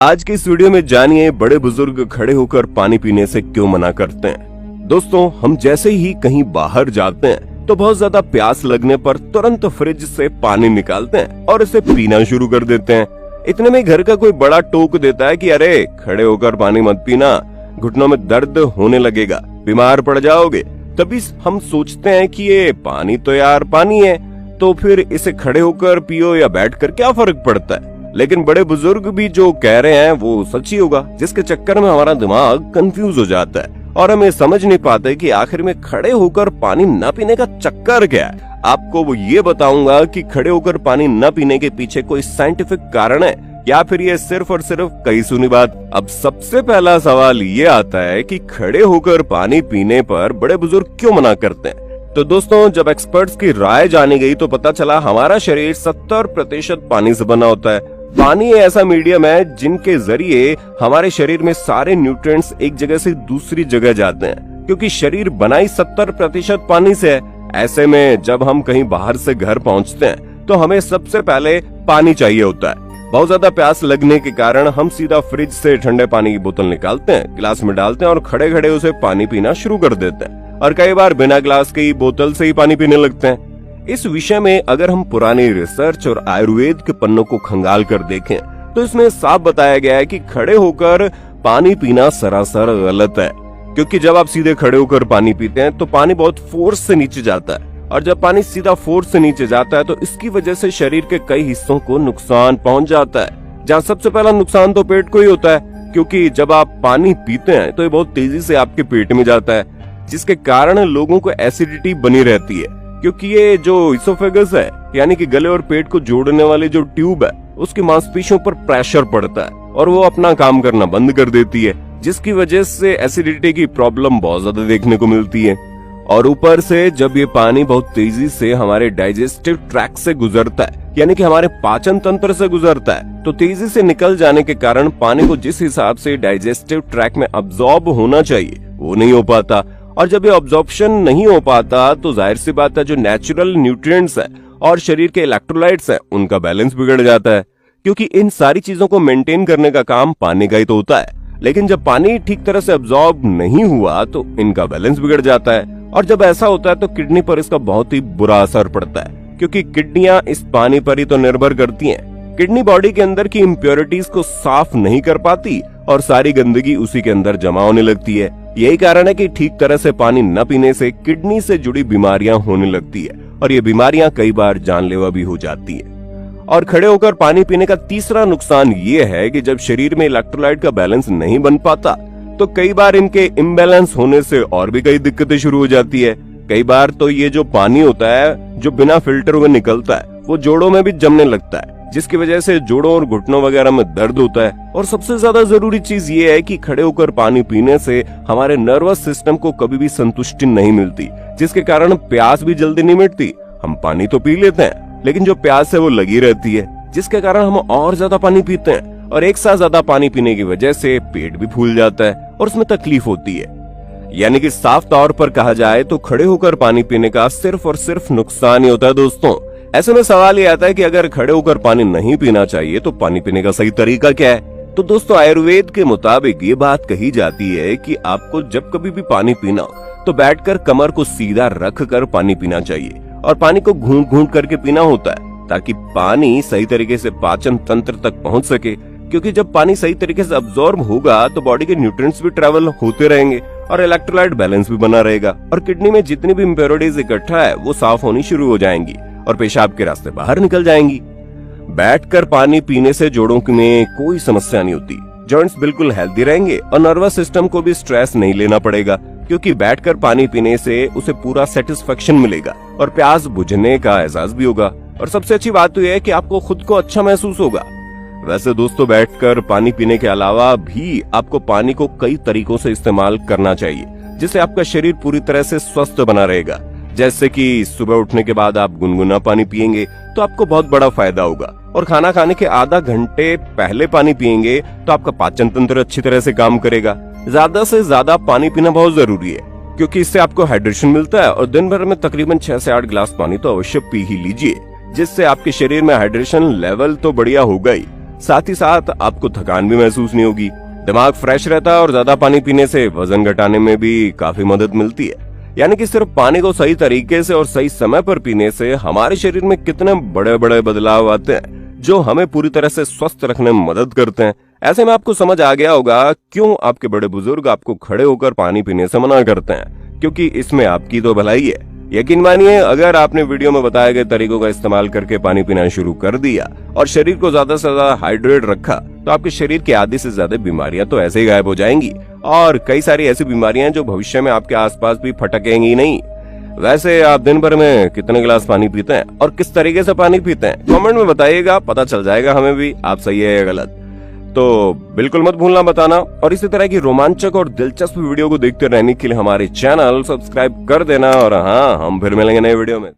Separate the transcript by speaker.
Speaker 1: आज के इस वीडियो में जानिए बड़े बुजुर्ग खड़े होकर पानी पीने से क्यों मना करते हैं। दोस्तों, हम जैसे ही कहीं बाहर जाते हैं तो बहुत ज्यादा प्यास लगने पर तुरंत फ्रिज से पानी निकालते हैं और इसे पीना शुरू कर देते हैं। इतने में घर का कोई बड़ा टोक देता है कि अरे खड़े होकर पानी मत पीना, घुटनों में दर्द होने लगेगा, बीमार पड़ जाओगे। तभी हम सोचते हैं कि ये पानी तो यार पानी है, तो फिर इसे खड़े होकर पियो या बैठकर क्या फर्क पड़ता है। लेकिन बड़े बुजुर्ग भी जो कह रहे हैं वो सच ही होगा, जिसके चक्कर में हमारा दिमाग कंफ्यूज हो जाता है और हम ये समझ नहीं पाते कि आखिर में खड़े होकर पानी न पीने का चक्कर क्या है। आपको वो ये बताऊंगा कि खड़े होकर पानी न पीने के पीछे कोई साइंटिफिक कारण है या फिर ये सिर्फ और सिर्फ कई सुनी बात। अब सबसे पहला सवाल ये आता है कि खड़े होकर पानी पीने पर बड़े बुजुर्ग क्यों मना करते हैं। तो दोस्तों, जब एक्सपर्ट्स की राय जानी गई तो पता चला हमारा शरीर 70% पानी से बना होता है। पानी ऐसा मीडियम है जिनके जरिए हमारे शरीर में सारे न्यूट्रिएंट्स एक जगह से दूसरी जगह जाते हैं, क्योंकि शरीर बना ही 70% पानी से है। ऐसे में जब हम कहीं बाहर से घर पहुंचते हैं तो हमें सबसे पहले पानी चाहिए होता है। बहुत ज्यादा प्यास लगने के कारण हम सीधा फ्रिज से ठंडे पानी की बोतल निकालते हैं, गिलास में डालते हैं और खड़े खड़े उसे पानी पीना शुरू कर देते हैं, और कई बार बिना गिलास के ही बोतल से ही पानी पीने लगते हैं। इस विषय में अगर हम पुरानी रिसर्च और आयुर्वेद के पन्नों को खंगाल कर देखें तो इसमें साफ बताया गया है कि खड़े होकर पानी पीना सरासर गलत है, क्योंकि जब आप सीधे खड़े होकर पानी पीते हैं तो पानी बहुत फोर्स से नीचे जाता है, और जब पानी सीधा फोर्स से नीचे जाता है तो इसकी वजह से शरीर के कई हिस्सों को नुकसान पहुंच जाता है। जहाँ सबसे पहला नुकसान तो पेट को ही होता है, क्योंकि जब आप पानी पीते हैं तो ये बहुत तेजी से आपके पेट में जाता है, जिसके कारण लोगों को एसिडिटी बनी रहती है, क्योंकि ये जो इसोफेगस है यानी कि गले और पेट को जोड़ने वाले जो ट्यूब है उसकी मांसपेशियों पर प्रेशर पड़ता है और वो अपना काम करना बंद कर देती है, जिसकी वजह से एसिडिटी की प्रॉब्लम बहुत ज्यादा देखने को मिलती है। और ऊपर से जब ये पानी बहुत तेजी से हमारे डाइजेस्टिव ट्रैक्ट से गुजरता है यानी कि हमारे पाचन तंत्र से गुजरता है, तो तेजी से निकल जाने के कारण पानी को जिस हिसाब से डाइजेस्टिव ट्रैक्ट में अब्सॉर्ब होना चाहिए वो नहीं हो पाता, और जब ये अब्जॉर्प्शन नहीं हो पाता तो जाहिर सी बात है जो नेचुरल न्यूट्रिएंट्स है और शरीर के इलेक्ट्रोलाइट्स है उनका बैलेंस बिगड़ जाता है, क्योंकि इन सारी चीजों को मेंटेन करने का काम पानी का ही तो होता है। लेकिन जब पानी ठीक तरह से अब्सॉर्ब नहीं हुआ तो इनका बैलेंस बिगड़ जाता है, और जब ऐसा होता है तो किडनी पर इसका बहुत ही बुरा असर पड़ता है, क्योंकि किडनियां इस पानी पर ही तो निर्भर करती हैं। किडनी बॉडी के अंदर की इम्प्योरिटीज को साफ नहीं कर पाती और सारी गंदगी उसी के अंदर जमा होने लगती है। यही कारण है कि ठीक तरह से पानी न पीने से किडनी से जुड़ी बीमारियां होने लगती है, और ये बीमारियां कई बार जानलेवा भी हो जाती है। और खड़े होकर पानी पीने का तीसरा नुकसान ये है कि जब शरीर में इलेक्ट्रोलाइट का बैलेंस नहीं बन पाता तो कई बार इनके इम्बैलेंस होने से और भी कई दिक्कतें शुरू हो जाती है। कई बार तो ये जो पानी होता है जो बिना फिल्टर हुए निकलता है वो जोड़ों में भी जमने लगता है, जिसकी वजह से जोड़ों और घुटनों वगैरह में दर्द होता है। और सबसे ज्यादा जरूरी चीज ये है कि खड़े होकर पानी पीने से हमारे नर्वस सिस्टम को कभी भी संतुष्टि नहीं मिलती, जिसके कारण प्यास भी जल्दी नहीं मिटती। हम पानी तो पी लेते हैं लेकिन जो प्यास है वो लगी रहती है, जिसके कारण हम और ज्यादा पानी पीते हैं, और एक साथ ज्यादा पानी पीने की वजह से पेट भी फूल जाता है और उसमें तकलीफ होती है। यानी कि साफ तौर पर कहा जाए तो खड़े होकर पानी पीने का सिर्फ और सिर्फ नुकसान ही होता है। दोस्तों, ऐसे में सवाल ये आता है कि अगर खड़े होकर पानी नहीं पीना चाहिए तो पानी पीने का सही तरीका क्या है। तो दोस्तों, आयुर्वेद के मुताबिक ये बात कही जाती है कि आपको जब कभी भी पानी पीना हो तो बैठकर कमर को सीधा रख कर पानी पीना चाहिए, और पानी को घूंट घूंट करके पीना होता है ताकि पानी सही तरीके से पाचन तंत्र तक पहुंच सके, क्योंकि जब पानी सही तरीके से अब्सॉर्ब होगा तो बॉडी के न्यूट्रिएंट्स भी ट्रेवल होते रहेंगे और इलेक्ट्रोलाइट बैलेंस भी बना रहेगा, और किडनी में जितनी भी इम्प्योरिटीज इकट्ठा है वो साफ होनी शुरू हो जाएंगी और पेशाब के रास्ते बाहर निकल जाएंगी। बैठकर पानी पीने से जोड़ों में कोई समस्या नहीं होती, जॉइंट्स बिल्कुल हेल्दी रहेंगे और नर्वस सिस्टम को भी स्ट्रेस नहीं लेना पड़ेगा, क्योंकि बैठकर पानी पीने से उसे पूरा सेटिस्फेक्शन मिलेगा और प्यास बुझने का एहसास भी होगा। और सबसे अच्छी बात तो यह है कि आपको खुद को अच्छा महसूस होगा। वैसे दोस्तों, बैठकर पानी पीने के अलावा भी आपको पानी को कई तरीकों से इस्तेमाल करना चाहिए, जिससे आपका शरीर पूरी तरह से स्वस्थ बना रहेगा। जैसे कि सुबह उठने के बाद आप गुनगुना पानी पिएंगे तो आपको बहुत बड़ा फायदा होगा, और खाना खाने के आधा घंटे पहले पानी पिएंगे तो आपका पाचन तंत्र अच्छी तरह से काम करेगा। ज्यादा से ज्यादा पानी पीना बहुत जरूरी है, क्योंकि इससे आपको हाइड्रेशन मिलता है, और दिन भर में तकरीबन 6 से 8 गिलास पानी तो अवश्य पी ही लीजिए, जिससे आपके शरीर में हाइड्रेशन लेवल तो बढ़िया होगा ही, साथ ही साथ आपको थकान भी महसूस नहीं होगी, दिमाग फ्रेश रहता है और ज्यादा पानी पीने से वजन घटाने में भी काफी मदद मिलती है। यानी कि सिर्फ पानी को सही तरीके से और सही समय पर पीने से हमारे शरीर में कितने बड़े बड़े बदलाव आते हैं जो हमें पूरी तरह से स्वस्थ रखने में मदद करते हैं। ऐसे में आपको समझ आ गया होगा क्यों आपके बड़े बुजुर्ग आपको खड़े होकर पानी पीने से मना करते हैं, क्योंकि इसमें आपकी तो भलाई है। यकीन मानिए, अगर आपने वीडियो में बताए गए तरीकों का इस्तेमाल करके पानी पीना शुरू कर दिया और शरीर को ज्यादा से ज्यादा हाइड्रेट रखा, तो आपके शरीर की आधी से ज्यादा बीमारियां तो ऐसे ही गायब हो जाएंगी और कई सारी ऐसी बीमारियां जो भविष्य में आपके आसपास भी फटकेंगी नहीं। वैसे आप दिन भर में कितने गिलास पानी पीते हैं और किस तरीके से पानी पीते हैं, कमेंट में बताइएगा, पता चल जाएगा हमें भी आप सही है या गलत। तो बिल्कुल मत भूलना बताना, और इसी तरह की रोमांचक और दिलचस्प वीडियो को देखते रहने के लिए हमारे चैनल सब्सक्राइब कर देना। और हाँ, हम फिर मिलेंगे नए वीडियो में।